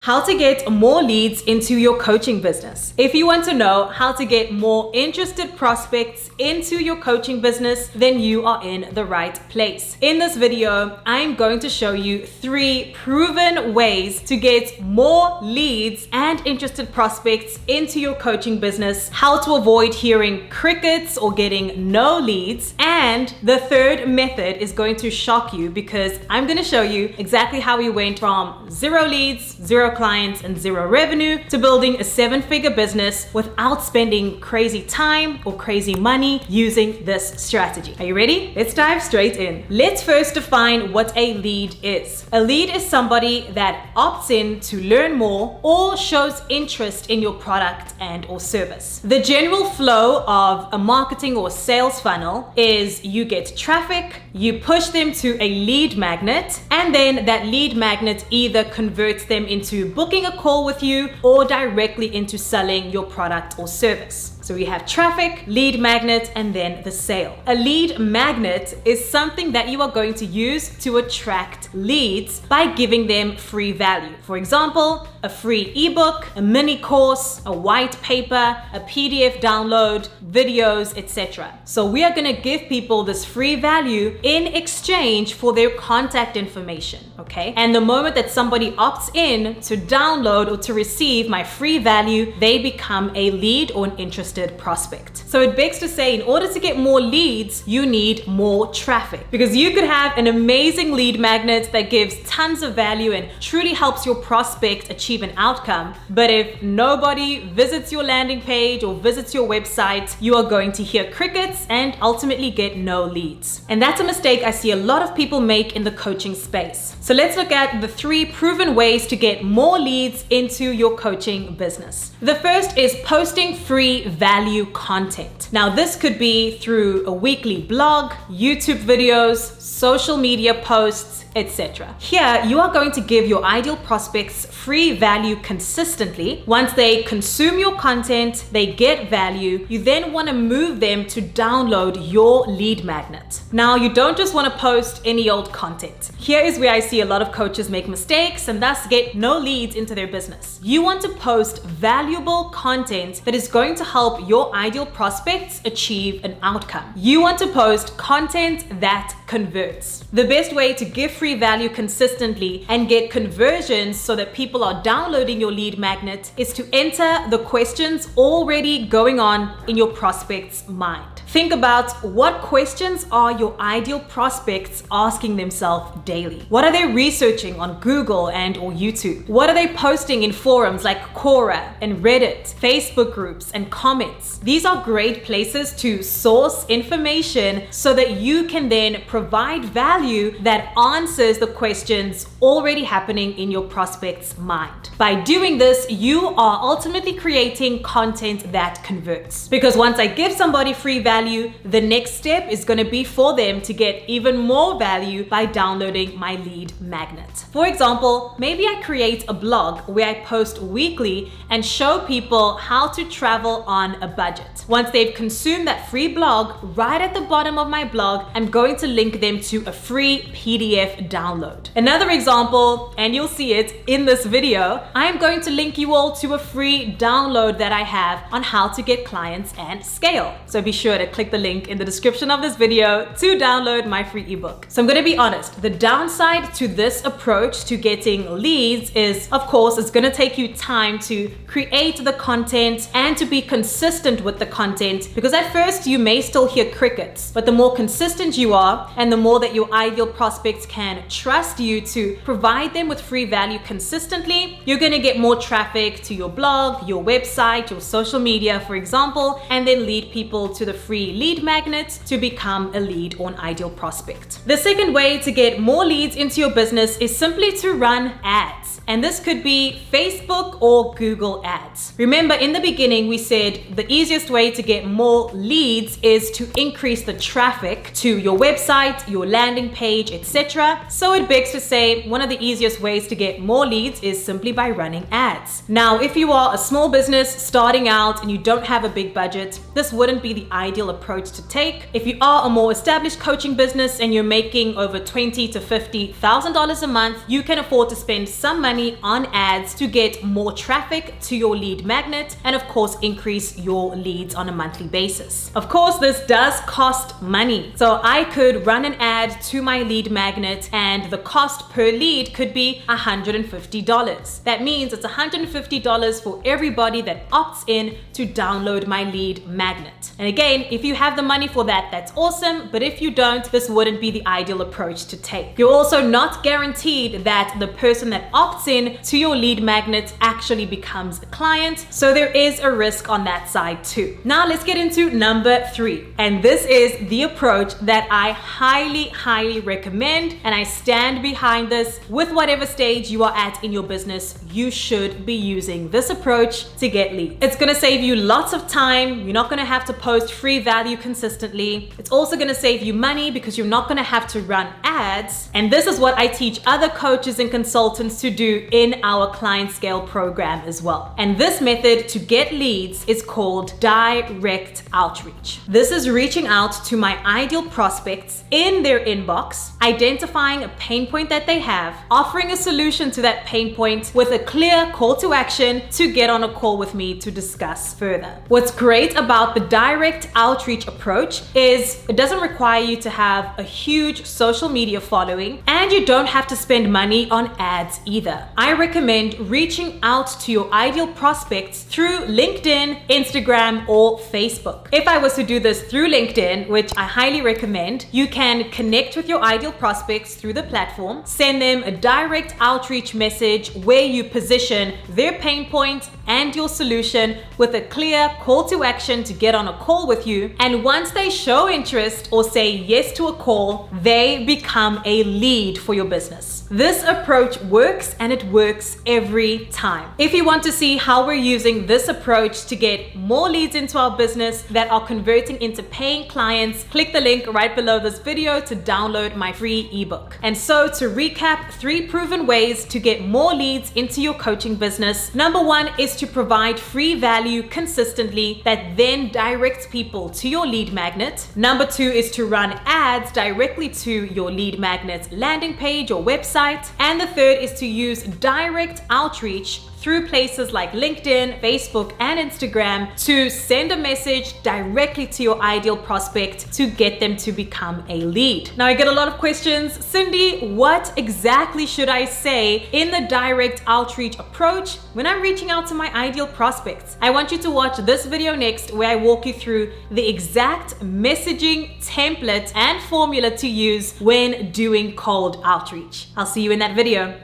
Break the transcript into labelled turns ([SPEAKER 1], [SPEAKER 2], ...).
[SPEAKER 1] How to get more leads into your coaching business. If you want to know how to get more interested prospects into your coaching business, then you are in the right place. In this video, I'm going to show you 3 proven ways to get more leads and interested prospects into your coaching business, how to avoid hearing crickets or getting no leads, and the third method is going to shock you because I'm going to show you exactly how we went from 0 leads, 0 clients, and 0 revenue to building a 7-figure business without spending crazy time or crazy money using this strategy. Are you ready? Let's dive straight in. Let's first define what a lead is. A lead is somebody that opts in to learn more or shows interest in your product and or service. The general flow of a marketing or sales funnel is you get traffic, you push them to a lead magnet, and then that lead magnet either converts them into booking a call with you or directly into selling your product or service. So we have traffic, lead magnet, and then the sale. A lead magnet is something that you are going to use to attract leads by giving them free value. For example, a free ebook, a mini course, a white paper, a PDF download, videos, etc. So we are going to give people this free value in exchange for their contact information, okay? And the moment that somebody opts in to download or to receive my free value, they become a lead or an interested prospect. So it begs to say, in order to get more leads, you need more traffic, because you could have an amazing lead magnet that gives tons of value and truly helps your prospect achieve an outcome. But if nobody visits your landing page or visits your website, you are going to hear crickets and ultimately get no leads. And that's a mistake I see a lot of people make in the coaching space. So let's look at the 3 proven ways to get more leads into your coaching business. The first is posting free value content. Now, this could be through a weekly blog, YouTube videos, social media posts, etc. Here, you are going to give your ideal prospects free value consistently. Once they consume your content, they get value, you then want to move them to download your lead magnet. Now, you don't just want to post any old content. Here is where I see a lot of coaches make mistakes and thus get no leads into their business. You want to post valuable content that is going to help your ideal prospects achieve an outcome. You want to post content that converts. The best way to give free value consistently and get conversions so that people are downloading your lead magnet is to enter the questions already going on in your prospect's mind. Think about what questions are your ideal prospects asking themselves daily. What are they researching on Google and or YouTube? What are they posting in forums like Quora and Reddit, Facebook groups and comments? These are great places to source information so that you can then provide value that answers the questions already happening in your prospect's mind. By doing this, you are ultimately creating content that converts. Because once I give somebody free value, the next step is going to be for them to get even more value by downloading my lead magnet. For example, maybe I create a blog where I post weekly and show people how to travel on a budget. Once they've consumed that free blog, right at the bottom of my blog, I'm going to link them to a free PDF download. Another example, and you'll see it in this video, I'm going to link you all to a free download that I have on how to get clients and scale. So be sure to click the link in the description of this video to download my free ebook. So I'm going to be honest, the downside to this approach to getting leads is, of course, it's going to take you time to create the content and to be consistent with the content, because at first you may still hear crickets, but the more consistent you are and the more that your ideal prospects can trust you to provide them with free value consistently, you're going to get more traffic to your blog, your website, your social media, for example, and then lead people to the free lead magnet to become a lead or an ideal prospect. The second way to get more leads into your business is simply to run ads. And this could be Facebook or Google ads. Remember, in the beginning, we said the easiest way to get more leads is to increase the traffic to your website, your landing page, etc. So it begs to say one of the easiest ways to get more leads is simply by running ads. Now, if you are a small business starting out and you don't have a big budget, this wouldn't be the ideal ideal approach to take. If you are a more established coaching business and you're making over $20,000 to $50,000 a month, you can afford to spend some money on ads to get more traffic to your lead magnet and of course increase your leads on a monthly basis. Of course, this does cost money. So I could run an ad to my lead magnet and the cost per lead could be $150. That means it's $150 for everybody that opts in to download my lead magnet. And again, if you have the money for that, that's awesome. But if you don't, this wouldn't be the ideal approach to take. You're also not guaranteed that the person that opts in to your lead magnet actually becomes a client. So there is a risk on that side too. Now let's get into number 3. And this is the approach that I highly recommend. And I stand behind this. With whatever stage you are at in your business, you should be using this approach to get leads. It's going to save you lots of time. You're not going to have to post free value consistently. It's also going to save you money because you're not going to have to run ads. And this is what I teach other coaches and consultants to do in our client scale program as well. And this method to get leads is called direct outreach. This is reaching out to my ideal prospects in their inbox, identifying a pain point that they have, offering a solution to that pain point with a clear call to action to get on a call with me to discuss further. What's great about the direct outreach approach is it doesn't require you to have a huge social media following, and you don't have to spend money on ads either. I recommend reaching out to your ideal prospects through LinkedIn, Instagram, or Facebook. If I was to do this through LinkedIn, which I highly recommend, you can connect with your ideal prospects through the platform, send them a direct outreach message where you position their pain point and your solution with a clear call to action to get on a call with you. And once they show interest or say yes to a call, they become a lead for your business. This approach works, and it works every time. If you want to see how we're using this approach to get more leads into our business that are converting into paying clients, click the link right below this video to download my free ebook. And so to recap, 3 proven ways to get more leads into your coaching business. Number 1 is to provide free value consistently that then directs people to your lead magnet. Number 2 is to run ads directly to your lead magnet's landing page or website. And the third is to use direct outreach through places like LinkedIn, Facebook, and Instagram to send a message directly to your ideal prospect to get them to become a lead. Now I get a lot of questions. Cindy, what exactly should I say in the direct outreach approach when I'm reaching out to my ideal prospects? I want you to watch this video next where I walk you through the exact messaging template and formula to use when doing cold outreach. I'll see you in that video.